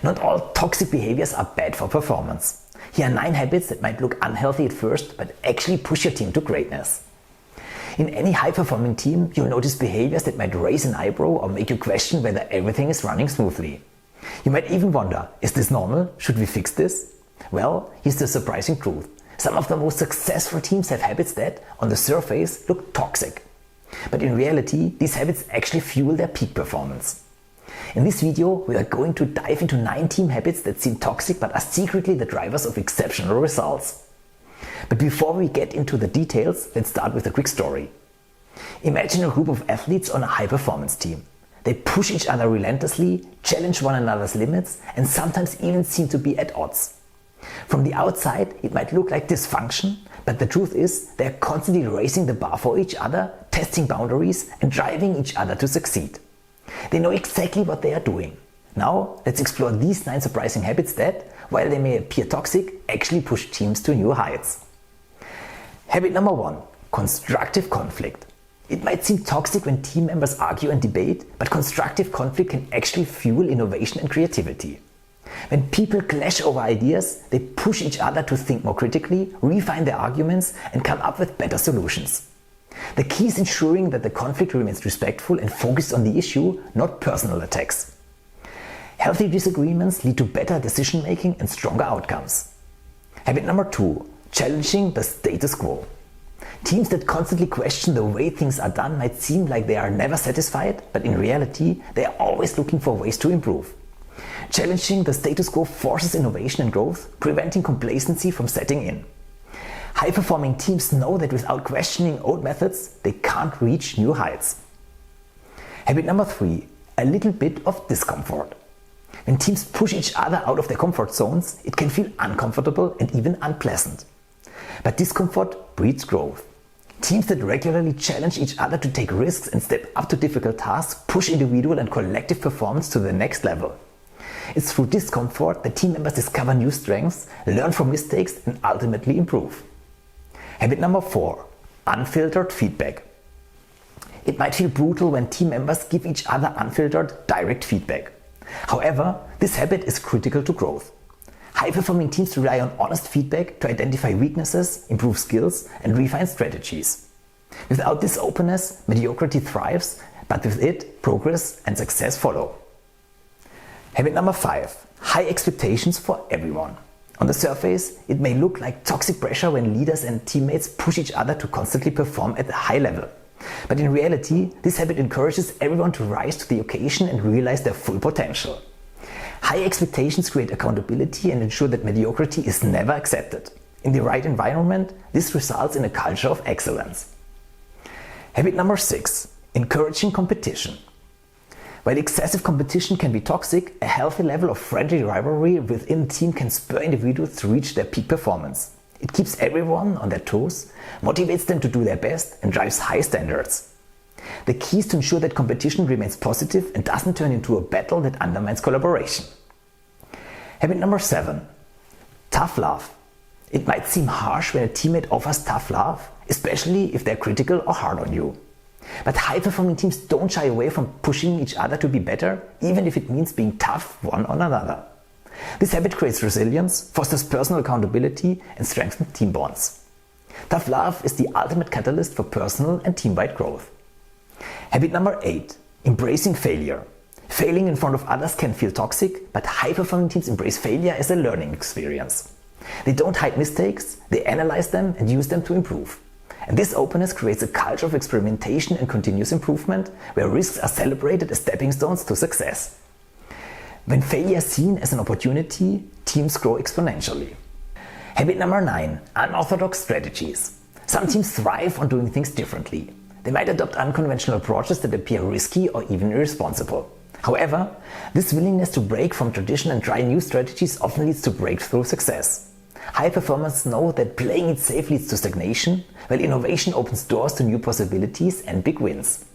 Not all toxic behaviors are bad for performance. Here are 9 habits that might look unhealthy at first, but actually push your team to greatness. In any high-performing team, you'll notice behaviors that might raise an eyebrow or make you question whether everything is running smoothly. You might even wonder, is this normal? Should we fix this? Well, here's the surprising truth. Some of the most successful teams have habits that, on the surface, look toxic. But in reality, these habits actually fuel their peak performance. In this video, we are going to dive into 9 team habits that seem toxic but are secretly the drivers of exceptional results. But before we get into the details, let's start with a quick story. Imagine a group of athletes on a high-performance team. They push each other relentlessly, challenge one another's limits, and sometimes even seem to be at odds. From the outside, it might look like dysfunction, but the truth is they're constantly raising the bar for each other, testing boundaries, and driving each other to succeed. They know exactly what they are doing. Now, let's explore these 9 surprising habits that, while they may appear toxic, actually push teams to new heights. Habit number 1. Constructive conflict. It might seem toxic when team members argue and debate, but constructive conflict can actually fuel innovation and creativity. When people clash over ideas, they push each other to think more critically, refine their arguments, and come up with better solutions. The key is ensuring that the conflict remains respectful and focused on the issue, not personal attacks. Healthy disagreements lead to better decision-making and stronger outcomes. Habit number 2. Challenging the status quo. Teams that constantly question the way things are done might seem like they are never satisfied, but in reality, they are always looking for ways to improve. Challenging the status quo forces innovation and growth, preventing complacency from setting in. High-performing teams know that without questioning old methods, they can't reach new heights. Habit number 3. A little bit of discomfort. When teams push each other out of their comfort zones, it can feel uncomfortable and even unpleasant. But discomfort breeds growth. Teams that regularly challenge each other to take risks and step up to difficult tasks push individual and collective performance to the next level. It's through discomfort that team members discover new strengths, learn from mistakes, and ultimately improve. Habit number 4. Unfiltered feedback. It might feel brutal when team members give each other unfiltered, direct feedback. However, this habit is critical to growth. High-performing teams rely on honest feedback to identify weaknesses, improve skills, and refine strategies. Without this openness, mediocrity thrives, but with it, progress and success follow. Habit number 5. High expectations for everyone. On the surface, it may look like toxic pressure when leaders and teammates push each other to constantly perform at a high level. But in reality, this habit encourages everyone to rise to the occasion and realize their full potential. High expectations create accountability and ensure that mediocrity is never accepted. In the right environment, this results in a culture of excellence. Habit number 6. Encouraging competition. While excessive competition can be toxic, a healthy level of friendly rivalry within a team can spur individuals to reach their peak performance. It keeps everyone on their toes, motivates them to do their best, and drives high standards. The key is to ensure that competition remains positive and doesn't turn into a battle that undermines collaboration. Habit number 7. Tough love. It might seem harsh when a teammate offers tough love, especially if they're critical or hard on you. But high-performing teams don't shy away from pushing each other to be better, even if it means being tough one on another. This habit creates resilience, fosters personal accountability, and strengthens team bonds. Tough love is the ultimate catalyst for personal and team-wide growth. Habit number 8. Embracing failure. Failing in front of others can feel toxic, but high-performing teams embrace failure as a learning experience. They don't hide mistakes, they analyze them and use them to improve. And this openness creates a culture of experimentation and continuous improvement, where risks are celebrated as stepping stones to success. When failure is seen as an opportunity, teams grow exponentially. Habit number 9. Unorthodox strategies. Some teams thrive on doing things differently. They might adopt unconventional approaches that appear risky or even irresponsible. However, this willingness to break from tradition and try new strategies often leads to breakthrough success. High performers know that playing it safe leads to stagnation, while innovation opens doors to new possibilities and big wins.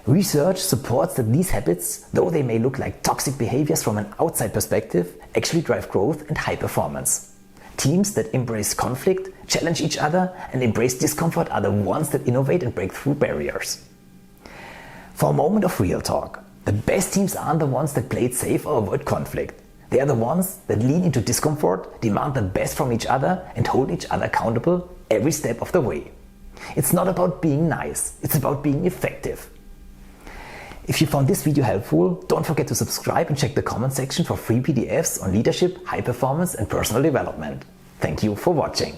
Research supports that these habits, though they may look like toxic behaviors from an outside perspective, actually drive growth and high performance. Teams that embrace conflict, challenge each other, and embrace discomfort are the ones that innovate and break through barriers. For a moment of real talk, The best teams aren't the ones that play it safe or avoid conflict. They are the ones that lean into discomfort, demand the best from each other, and hold each other accountable every step of the way. It's not about being nice, it's about being effective. If you found this video helpful, don't forget to subscribe and check the comment section for free PDFs on leadership, high performance, and personal development. Thank you for watching.